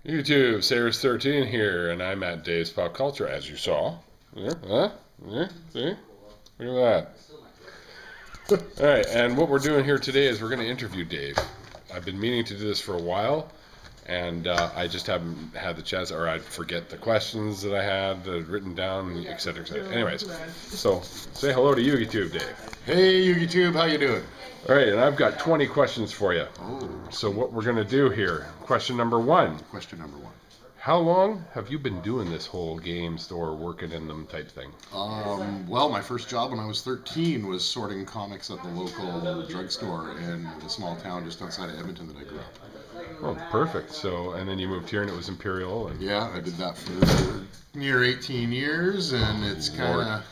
YouTube, Sarah's13 here, and I'm at Dave's Pop Culture, as you saw. See? Look at that. Alright, and what we're doing here today is we're going to interview Dave. I've been meaning to do this for a while, and I just haven't had the chance, or I'd forget the questions that I had written down, etc., etc. Anyways, so say hello to YouTube, Dave. Hey, YouTube, how you doing? All right, and I've got 20 questions for you. Oh. So what we're going to do here, question number one. Question number one. How long have you been doing this whole game store, working in them type thing? Well, my first job when I was 13 was sorting comics at the local drugstore in the small town just outside of Edmonton that I grew up. Oh, perfect. So, and then you moved here and it was Imperial. And... Yeah, I did that for near 18 years, and it's kind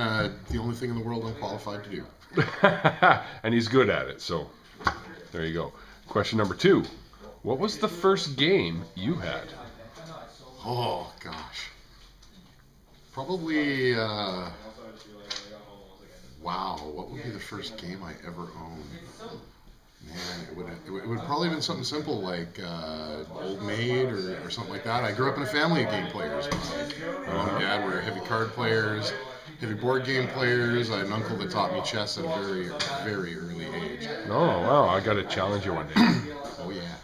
of the only thing in the world I'm qualified to do. And he's good at it, so there you go. Question number two. What was the first game you had? Oh, gosh. Probably, wow, what would be the first game I ever owned? Man, it would probably have been something simple like Old Maid or something like that. I grew up in a family of game players. My mom and dad were heavy card players, heavy board game players. I had an uncle that taught me chess at a very, very early age. Oh, wow. I got to challenge you one day. Oh, yeah.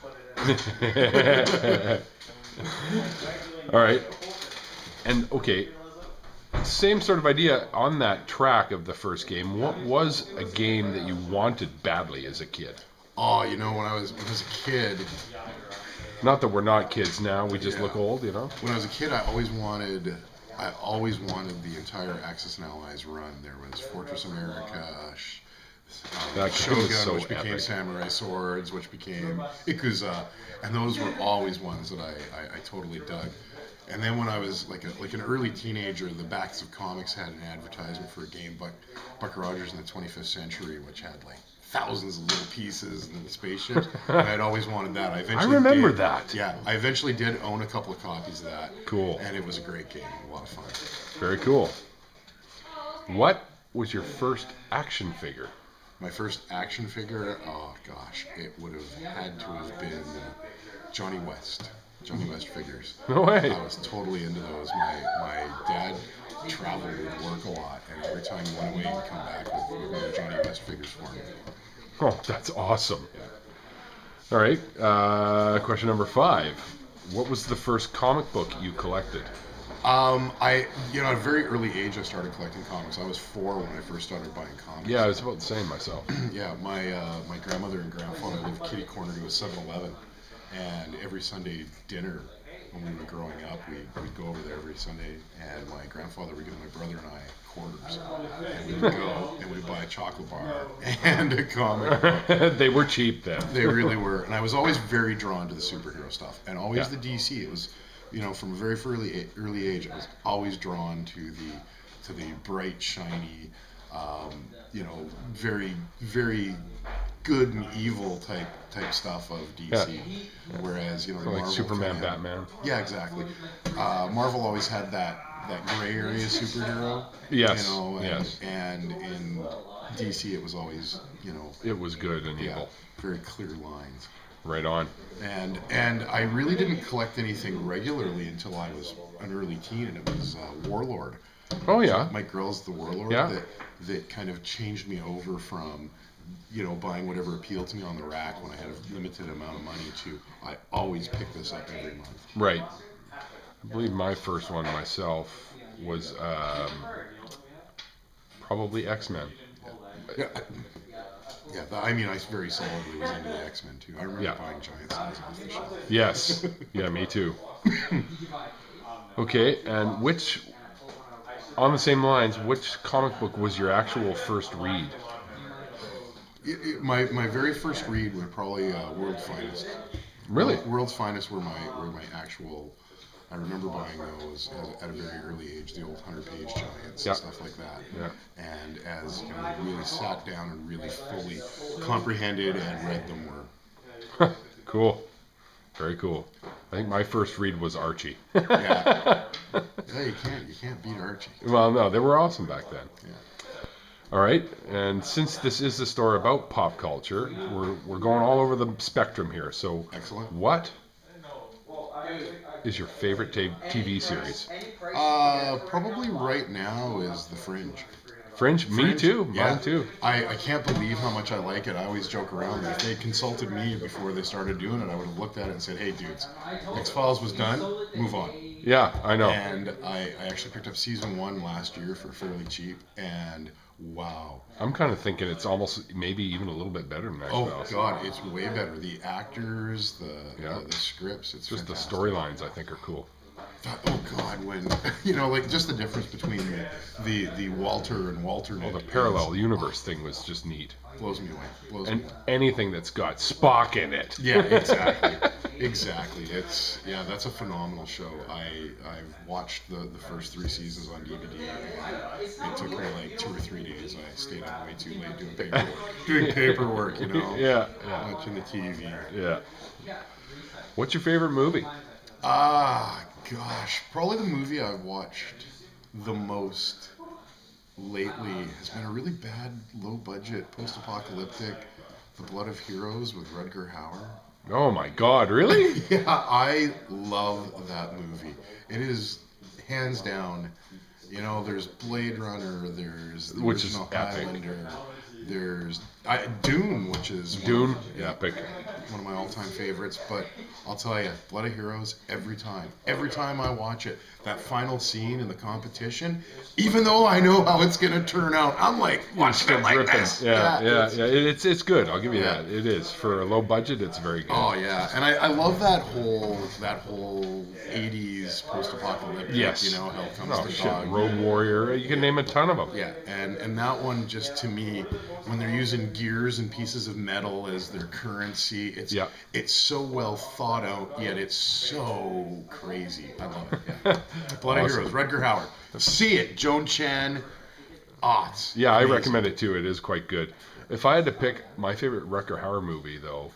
All right. And, okay, same sort of idea on that track of the first game. What was a game that you wanted badly as a kid? Oh, you know, when I was a kid... Not that we're not kids now. We just look old, you know? When I was a kid, I always wanted the entire Axis and Allies run. There was Fortress America, Shogun, so which became epic. Samurai Swords, which became Ikuza, and those were always ones that I totally dug. And then when I was like an early teenager, the backs of comics had an advertisement for a game, Buck Rogers in the 25th Century, which had like thousands of little pieces and the spaceships. And I'd always wanted that. I remember that. Yeah, I eventually did own a couple of copies of that. Cool. And it was a great game, a lot of fun. Very cool. What was your first action figure? My first action figure, oh gosh, it would have had to have been Johnny West figures. No way. I was totally into those. My dad traveled with work a lot, and every time he went away, he'd come back with one of Johnny West figures for me. Oh, that's awesome. Yeah. All right. Question number 5. What was the first comic book you collected? At a very early age, I started collecting comics. I was 4 when I first started buying comics. Yeah, I was about the same myself. Yeah, my grandmother and grandfather lived kitty corner to a 7-Eleven, and every Sunday dinner when we were growing up, we'd go over there every Sunday, and my grandfather would give my brother and I quarters, and we would go and we'd buy a chocolate bar and a comic book. They were cheap then. They really were, and I was always very drawn to the superhero stuff, and always the DC. It was, from a very early age, I was always drawn to the bright, shiny, very, very good and evil type stuff of DC. Yeah. Whereas, like Marvel Superman, Batman. Yeah, exactly. Marvel always had that gray area superhero. Yes. And in DC, it was always, It was good and evil. Very clear lines. Right on. And I really didn't collect anything regularly until I was an early teen, and it was Warlord. Oh, yeah. Mike Grell's The Warlord. Yeah. That kind of changed me over from, buying whatever appealed to me on the rack when I had a limited amount of money to I always pick this up every month. Right. I believe my first one myself was probably X-Men. Yeah. I very solidly was into the X-Men too. I remember buying giant size off the shelf. Yes. Yeah, me too. Okay, and on the same lines, which comic book was your actual first read? My very first read was probably World's Finest. Really? World's Finest were my actual. I remember buying those at a very early age, the old 100-page giants and stuff like that. Yeah. And as really sat down and really fully comprehended and read them were. Cool. Very cool. I think my first read was Archie. Yeah, you can't beat Archie. Well, no, they were awesome back then. Yeah. All right, and since this is the story about pop culture, we're going all over the spectrum here. So, Excellent. What is your favorite TV series? Probably right now is The Fringe. Fringe? Me too. Yeah. Mine too. I can't believe how much I like it. I always joke around that if they consulted me before they started doing it, I would have looked at it and said, hey, dudes, X-Files was done, move on. Yeah, I know. And I actually picked up season 1 last year for fairly cheap, and wow. I'm kind of thinking it's almost maybe even a little bit better than X-Files. Oh, God, it's way better. The actors, the scripts, it's just fantastic. The storylines, I think, are cool. Oh God, when like just the difference between the Walter and Walter. Well, the parallel universe thing was just neat. Blows me away. And anything that's got Spock in it. Yeah, exactly. That's a phenomenal show. I've watched the first 3 seasons on DVD. It took me like 2 or 3 days. I stayed up way too late doing paperwork. Yeah. Watching the TV. Yeah. What's your favorite movie? Gosh, probably the movie I've watched the most lately has been a really bad, low-budget, post-apocalyptic, The Blood of Heroes with Rutger Hauer. Oh my God, really? Yeah, I love that movie. It is hands down. There's Blade Runner, there's the original Highlander, there's Dune, which is epic. One of my all-time favorites. But I'll tell you, Blood of Heroes, every time I watch it, that final scene in the competition, even though I know how it's gonna turn out, I'm like watching it like this. Yeah. It's good. I'll give you that. It is for a low budget. It's very good. Oh yeah, and I love that whole 80s post-apocalyptic. Yes. Hell comes to dog. Road Warrior. You can name a ton of them. Yeah, and that one just to me, when they're using gears and pieces of metal as their currency, it's so well thought out, yet it's so crazy. I love it. Yeah. Blood of Heroes, Rutger Hauer. See it, Joan Chen. Yeah, I recommend it too. It is quite good. If I had to pick my favorite Rutger Hauer movie, though,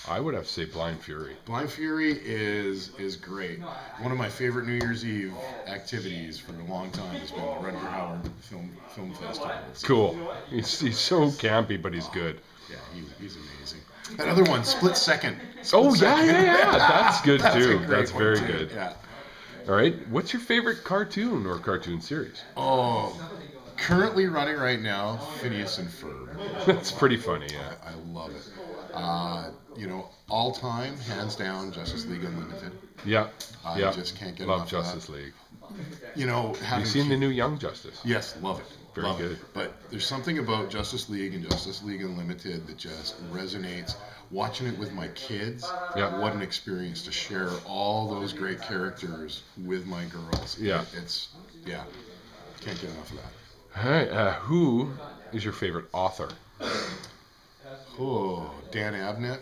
I would have to say Blind Fury. Blind Fury is great. One of my favorite New Year's Eve activities for a long time has been the Rutger Hauer Film Festival. Cool. He's so campy, but he's good. Yeah, he's amazing. That other one, Split Second. Yeah. That's good too. That's very good. Yeah. All right. What's your favorite cartoon or cartoon series? Oh, currently running right now, Phineas and Ferb. That's pretty funny, yeah. I love it. All time, hands down, Justice League Unlimited. Yeah. I just can't get love enough Justice of that. League. Have you seen the new Young Justice? Yes, love it. Very good. It. But there's something about Justice League and Justice League Unlimited that just resonates. Watching it with my kids, what an experience to share all those great characters with my girls. Yeah. Can't get enough of that. All right. Who is your favorite author? Oh, Dan Abnett.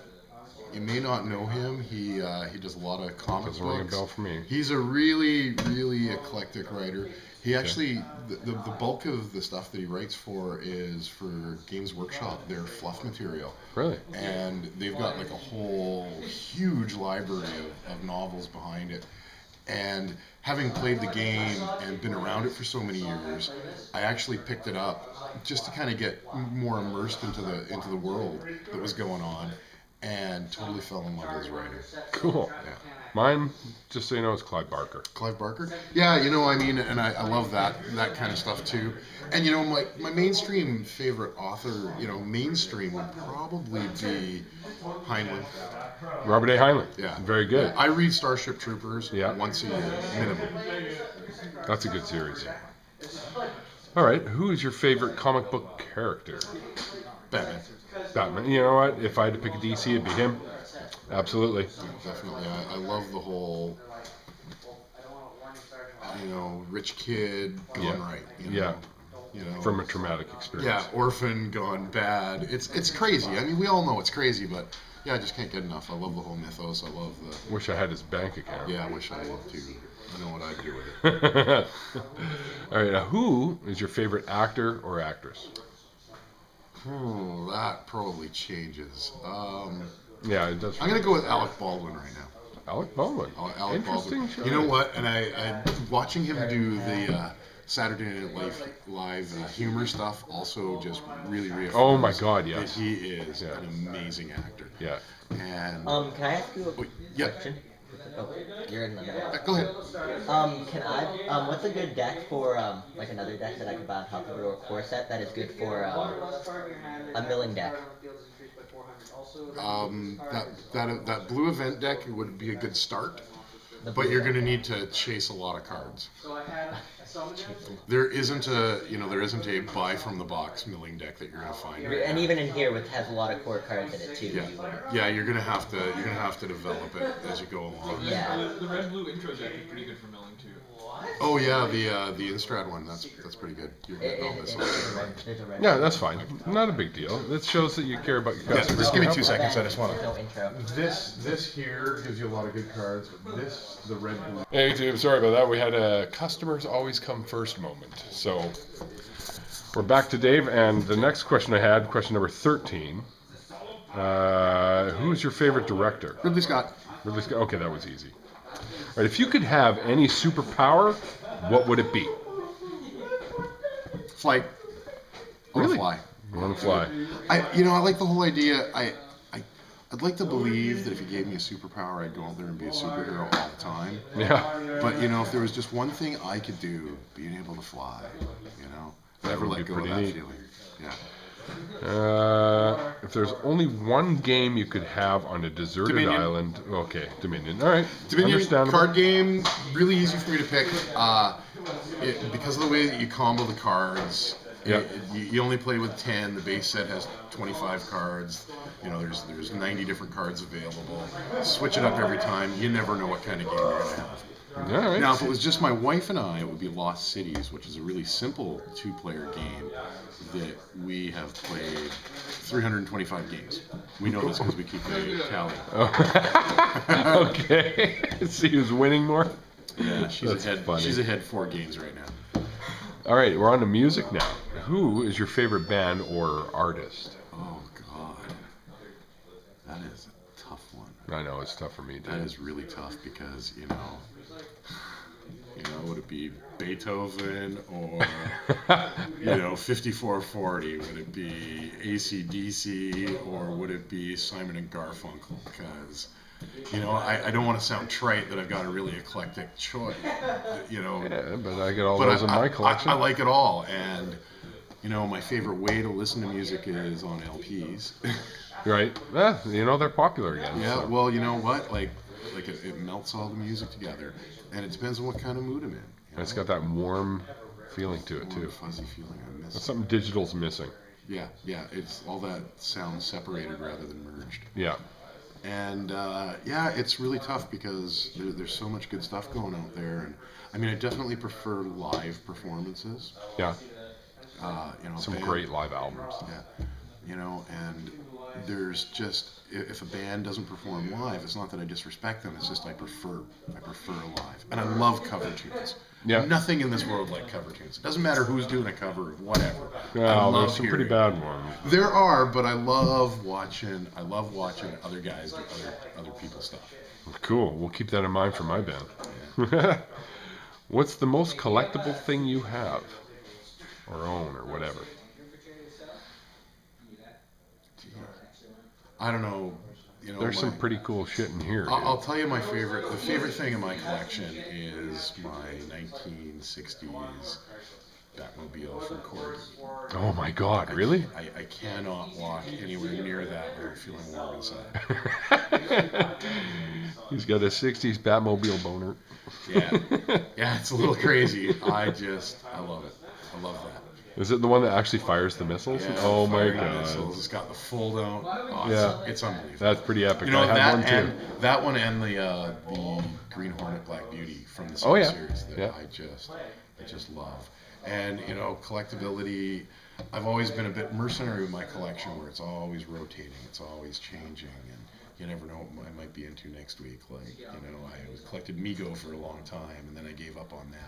You may not know him. He does a lot of comic books. Doesn't ring a bell for me. He's a really, really eclectic writer. He actually, the bulk of the stuff that he writes for is for Games Workshop, their fluff material. Really? And they've got like a whole huge library of novels behind it. And having played the game and been around it for so many years, I actually picked it up just to kind of get more immersed into the world that was going on, and totally fell in love with his writing. Cool. Yeah. Mine, just so you know, is Clive Barker. Clive Barker? Yeah, and I love that kind of stuff too. And my mainstream favorite author, mainstream would probably be Heinlein. Robert A. Heinlein. Yeah. Very good. I read Starship Troopers once a year, minimum. That's a good series. All right. Who is your favorite comic book character? Batman. You know what? If I had to pick a DC, it'd be him. Absolutely. Yeah, definitely. I love the whole, rich kid gone right. From a traumatic experience. Yeah, orphan gone bad. It's crazy. I mean, we all know it's crazy, but yeah, I just can't get enough. I love the whole mythos. I love the. Wish I had his bank account. Yeah, I wish I did too. I know what I'd do with it. All right. Now, who is your favorite actor or actress? That probably changes. Yeah, it does. I'm gonna go with Alec Baldwin right now. Alec Baldwin. Alec Interesting Baldwin. choice. You know what? And I watching him do the Saturday Night Live humor stuff also just really reaffirms. Oh my God, yes. That he is an amazing actor. Yeah. And can I ask you a question? Oh, you're in the middle. Go ahead. Can I, what's a good deck for, like another deck that I could buy on top of it, or a core set that is good for, a milling deck? That blue event deck would be a good start, but you're going to need to chase a lot of cards. There isn't a buy from the box milling deck that you're going to find. And even in here, which has a lot of core cards in it too. Yeah, you're gonna have to develop it as you go along. Yeah. The red blue intro deck is pretty good for milling too. Oh yeah, the Innistrad one. That's pretty good. You're getting all this. Yeah, that's fine. Not a big deal. It shows that you care about your customers. Just give me 2 seconds. I just want No intro. This here gives you a lot of good cards. The red blue. Hey, YouTube, sorry about that. We had a customers always come first moment. So we're back to Dave, and the next question I had, question number 13. Who's your favorite director? Ridley Scott. Ridley Scott. Okay, that was easy. All right, if you could have any superpower, what would it be? Flight. I wanna Really? fly. You want to fly? I like the whole idea. I'd like to believe that if you gave me a superpower, I'd go out there and be a superhero all the time. Yeah. But if there was just one thing I could do, being able to fly, never would let be go of pretty that neat. feeling. Yeah. If there's only one game you could have on a deserted Dominion. island, okay, Dominion. All right, Dominion understandable. card game, really easy for me to pick. Because of the way that you combo the cards, Yeah. you only play with 10. The base set has 25 cards. There's 90 different cards available. Switch it up every time. You never know what kind of game you're gonna have. All right. Now, if it was just my wife and I, it would be Lost Cities, which is a really simple 2-player game that we have played 325 games. We know this because we keep a tally. Okay. See who's winning more. Yeah, she's That's ahead. funny. She's ahead 4 games right now. All right, we're on to music now. Who is your favorite band or artist? Oh God, that is a tough one. I know it's tough for me too. That is really tough because would it be Beethoven or 5440? Would it be AC/DC or would it be Simon and Garfunkel? Because I don't want to sound trite that I've got a really eclectic choice. Yeah, but I get all those in my collection. I like it all, and my favorite way to listen to music is on LPs. Right. Yeah, they're popular again. Yeah. So. Well, you know what? Like it melts all the music together, and it depends on what kind of mood I'm in. And it's got that warm feeling to it too. Fuzzy feeling. I miss. That's something digital's missing. Yeah. It's all that sound separated rather than merged. Yeah. And it's really tough because there's so much good stuff going out there. And I definitely prefer live performances. Yeah. Some great live albums. Yeah. And there's just, if a band doesn't perform live, it's not that I disrespect them. It's just I prefer live. And I love cover tunes. Yeah. Nothing in this world like cover tunes. It doesn't matter who's doing a cover of whatever. Well, there's some pretty bad ones. There are, but I love watching other guys do other people's stuff. Cool. We'll keep that in mind for my band. What's the most collectible thing you have, or own, or whatever? I don't know. There's some pretty cool shit in here. I'll tell you the favorite thing in my collection is my 1960s Batmobile from Corey. Oh my God! Really? I cannot walk anywhere near that without feeling warm inside. He's got a 60s Batmobile boner. Yeah, it's a little crazy. I love it. I love that. Is it the one that actually fires the missiles? Yeah, oh my firing God! missiles. It's got the fold out. Oh, Yeah. it's unbelievable. That's pretty epic. I had one too. That one and the Green Hornet Black Beauty from the Oh, yeah. series that Yeah. I just love. And collectability. I've always been a bit mercenary with my collection, where it's always rotating, it's always changing, and you never know what I might be into next week. Like I collected Mego for a long time, and then I gave up on that.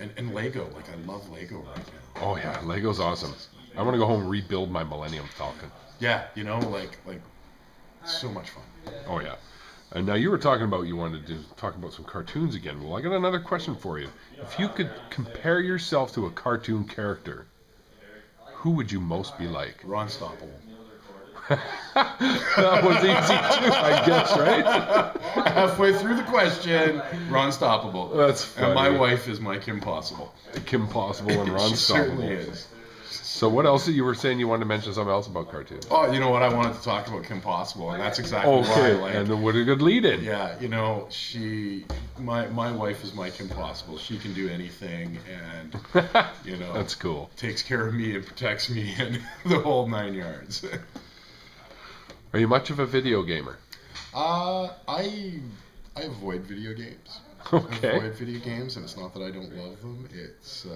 And Lego. Like I love Lego right now. Oh yeah, Lego's awesome. I want to go home and rebuild my Millennium Falcon. Yeah, like so much fun. Oh yeah. And now you were talking about you wanted to talk about some cartoons again. Well, I got another question for you. If you could compare yourself to a cartoon character, who would you most be like? Ron Stoppable. That was easy too, I guess, right? Halfway through the question, Ron Stoppable. That's funny. And my wife is my Kim Possible. Kim Possible and Ron She certainly Stoppable. is. So what else? You were saying you wanted to mention something else about cartoons. Oh, you know what? I wanted to talk about Kim Possible, and that's exactly why I Okay, like. and what a good lead-in. Yeah, you know, my wife is my Kim Possible. She can do anything, and you know, That's cool. takes care of me and protects me and the whole 9 yards. Are you much of a video gamer? I avoid video games. Okay. I avoid video games, and it's not that I don't love them. It's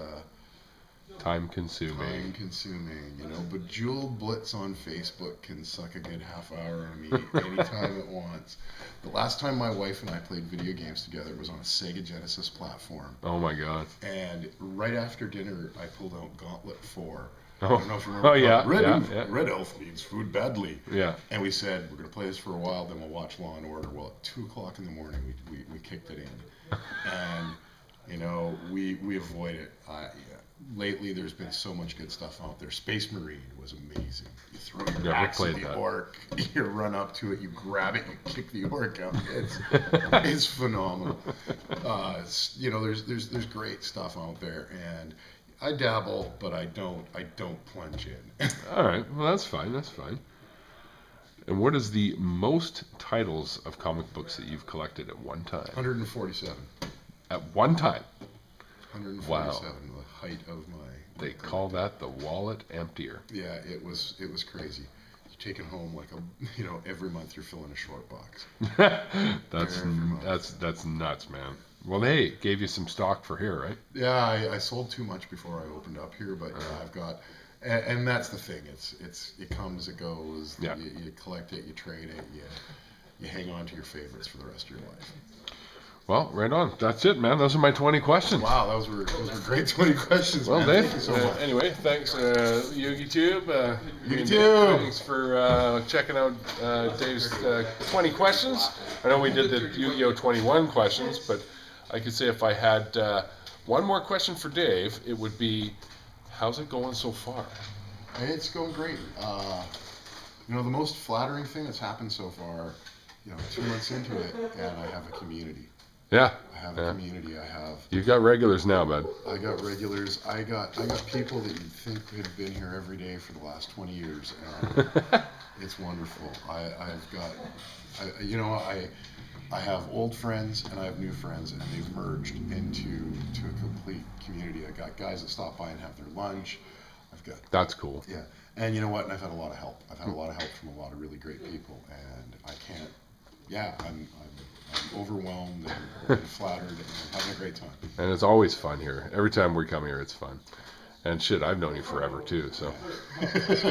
Time consuming. time consuming, you know. But Jewel Blitz on Facebook can suck a good half hour on me anytime it wants. The last time my wife and I played video games together was on a Sega Genesis platform. Oh my god. And right after dinner, I pulled out Gauntlet 4. I Oh, don't know if you remember. oh yeah, Red, yeah. Red Elf needs food badly. Yeah. And we said, we're going to play this for a while, then we'll watch Law and Order. Well, at 2 o'clock in the morning, we kicked it in. And, you know, we avoid it. Lately, there's been so much good stuff out there. Space Marine was amazing. You throw your Never axe at played the that. orc, you run up to it, you grab it, you kick the orc out. It's phenomenal. You know, there's great stuff out there, and I dabble, but I don't plunge in. All right. Well, that's fine. That's fine. And what is the most titles of comic books that you've collected at one time? 147. At one time. 147. Wow. The height of my. They call that the wallet emptier. Yeah, it was crazy. You take it home like every month you're filling a short box. That's nuts, man. Well, hey, it gave you some stock for here, right? Yeah, I sold too much before I opened up here, but yeah, I've got, and that's the thing. It comes, it goes. Yeah. You collect it, you trade it, you hang on to your favorites for the rest of your life. Well, right on. That's it, man. Those are my 20 questions. Wow, those were great 20 questions. Well, man. Dave. Thank you so much. Anyway, thanks, YugiTube. YugiTube. Thanks for checking out Dave's 20 questions. I know we did the Yu-Gi-Oh 21 questions, but I could say if I had one more question for Dave, it would be, how's it going so far? It's going great. You know, the most flattering thing that's happened so far, 2 months into it, and I have a community. Yeah. I have a community. You've got regulars now, bud. I got regulars. I got people that you'd think had been here every day for the last 20 years, and it's wonderful. I have old friends and I have new friends, and they've merged into a complete community. I got guys that stop by and have their lunch. That's cool. Yeah, and you know what? And I've had a lot of help. I've had a lot of help from a lot of really great people, and I can't. Yeah, I'm overwhelmed and flattered, and I'm having a great time. And it's always fun here. Every time we come here, it's fun. And shit, I've known you forever too. So,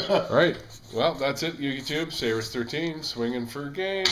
all right. Well, that's it. YugiTube, Savers 13, swinging for game.